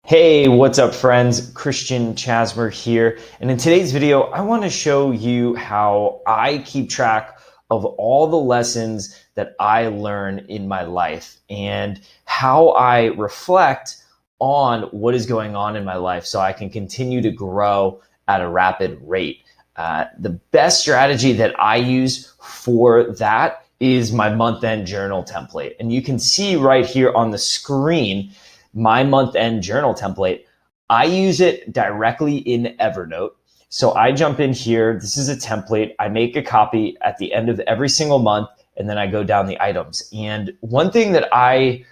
Hey, what's up friends? Christian Chasmer here. And in today's video, I want to show you how I keep track of all the lessons that I learn in my life and how I reflect on what is going on in my life so I can continue to grow at a rapid rate. The best strategy that I use for that is my month-end journal template. And you can see right here on the screen my month-end journal template. I use it directly in Evernote. So I jump in here. This is a template. I make a copy at the end of every single month, and then I go down the items. And one thing that I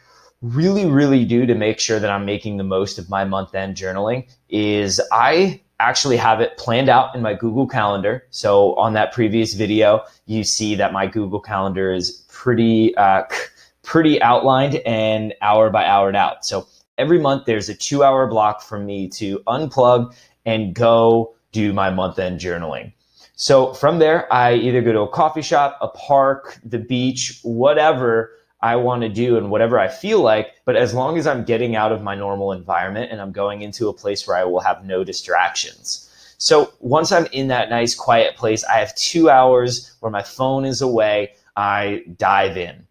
really do to make sure that I'm making the most of my month-end journaling is I actually have it planned out in my Google Calendar. So on that previous video, you see that my Google Calendar is pretty outlined and hour by hour out. So every month there's a 2-hour block for me to unplug and go do my month-end journaling. So from there, I either go to a coffee shop, a park, the beach, whatever I want to do and whatever I feel like. But as long as I'm getting out of my normal environment and I'm going into a place where I will have no distractions. So once I'm in that nice quiet place, I have 2 hours where my phone is away, I dive in.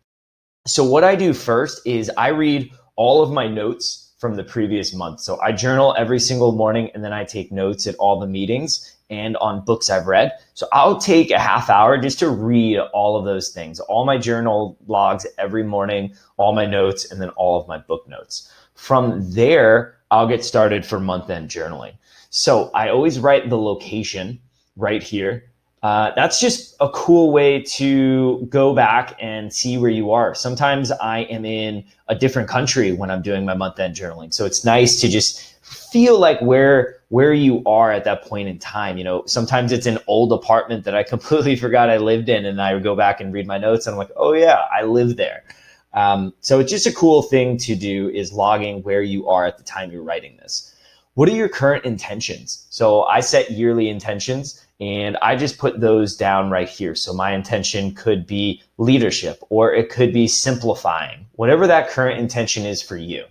So what I do first is I read all of my notes from the previous month. So I journal every single morning and then I take notes at all the meetings and on books I've read. So I'll take a half hour just to read all of those things, all my journal logs every morning, all my notes, and then all of my book notes. From there, I'll get started for month-end journaling. So I always write the location right here. That's just a cool way to go back and see where you are. Sometimes I am in a different country when I'm doing my month-end journaling. So it's nice to just feel like where you are at that point in time. You know, sometimes it's an old apartment that I completely forgot I lived in, and I go back and read my notes and I'm like, oh yeah, I lived there. So it's just a cool thing to do is logging where you are at the time you're writing this. What are your current intentions? So I set yearly intentions and I just put those down right here. So my intention could be leadership, or it could be simplifying, whatever that current intention is for you.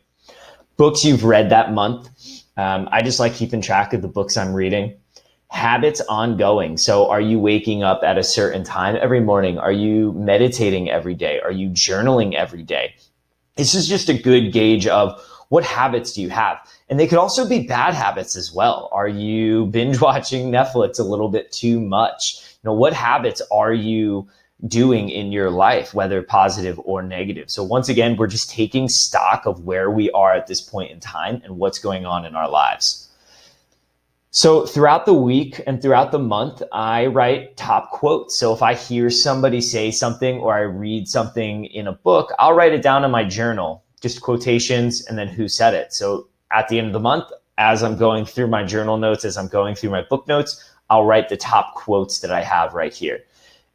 Books you've read that month. I just like keeping track of the books I'm reading. Habits ongoing. So are you waking up at a certain time every morning? Are you meditating every day? Are you journaling every day? This is just a good gauge of what habits do you have? And they could also be bad habits as well. Are you binge watching Netflix a little bit too much? You know, what habits are you doing in your life, whether positive or negative? So once again, we're just taking stock of where we are at this point in time and what's going on in our lives. So throughout the week and throughout the month, I write top quotes. So if I hear somebody say something or I read something in a book, I'll write it down in my journal, just quotations and then who said it. So at the end of the month, as I'm going through my journal notes, as I'm going through my book notes, I'll write the top quotes that I have right here.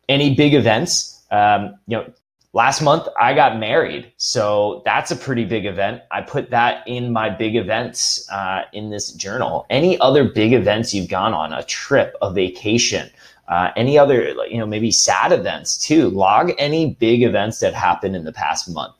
Any big events, last month I got married. So that's a pretty big event. I put that in my big events in this journal. Any other big events you've gone on, a trip, a vacation, any other, maybe sad events too. Log any big events that happened in the past month.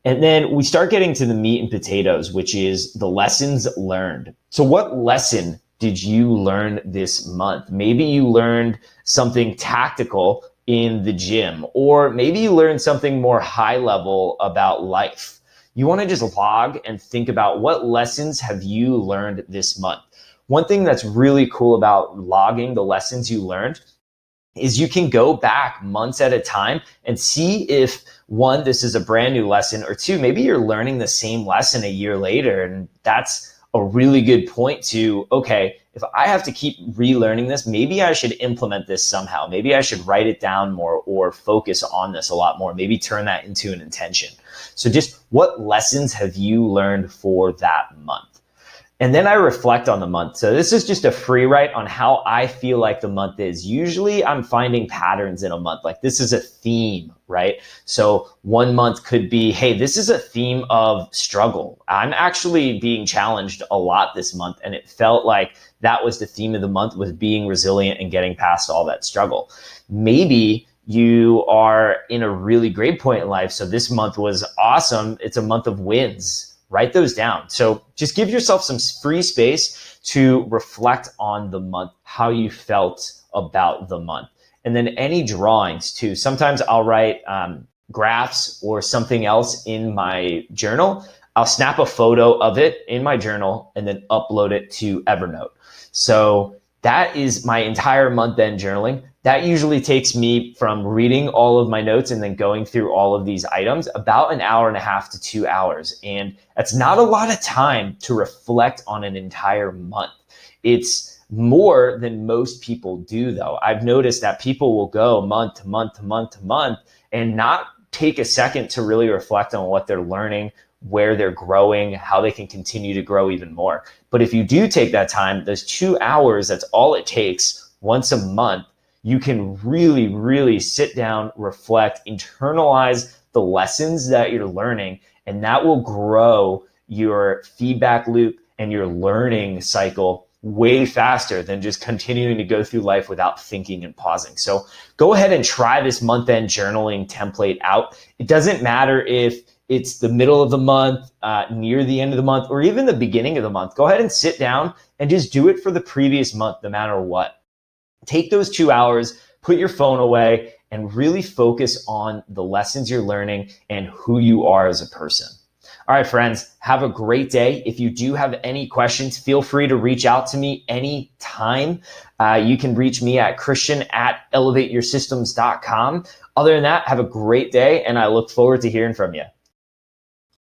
And then we start getting to the meat and potatoes, which is the lessons learned. So what lesson did you learn this month? Maybe you learned something tactical in the gym, or maybe you learned something more high level about life. You want to just log and think about what lessons have you learned this month. One thing that's really cool about logging the lessons you learned is you can go back months at a time and see if, one, this is a brand new lesson, or two, maybe you're learning the same lesson a year later. And that's a really good point to, okay, if I have to keep relearning this, maybe I should implement this somehow. Maybe I should write it down more or focus on this a lot more. Maybe turn that into an intention. So just what lessons have you learned for that month? And then I reflect on the month. So this is just a free write on how I feel like the month is. Usually I'm finding patterns in a month. Like this is a theme, right? So one month could be, hey, this is a theme of struggle. I'm actually being challenged a lot this month. And it felt like that was the theme of the month, was being resilient and getting past all that struggle. Maybe you are in a really great point in life. So this month was awesome. It's a month of wins, write those down. So just give yourself some free space to reflect on the month, how you felt about the month. And then any drawings too. Sometimes I'll write graphs or something else in my journal. I'll snap a photo of it in my journal and then upload it to Evernote. So that is my entire month end journaling. That usually takes me, from reading all of my notes and then going through all of these items, about an hour and a half to 2 hours. And that's not a lot of time to reflect on an entire month. It's more than most people do, though. I've noticed that people will go month to month to month to month and not take a second to really reflect on what they're learning, where they're growing, how they can continue to grow even more. But if you do take that time, those 2 hours, that's all it takes once a month, you can really, really sit down, reflect, internalize the lessons that you're learning, and that will grow your feedback loop and your learning cycle way faster than just continuing to go through life without thinking and pausing. So go ahead and try this month-end journaling template out. It doesn't matter if it's the middle of the month, near the end of the month, or even the beginning of the month. Go ahead and sit down and just do it for the previous month, no matter what. Take those 2 hours, put your phone away, and really focus on the lessons you're learning and who you are as a person. All right, friends, have a great day. If you do have any questions, feel free to reach out to me anytime. You can reach me at christian@elevateyoursystems.com. Other than that, have a great day, and I look forward to hearing from you.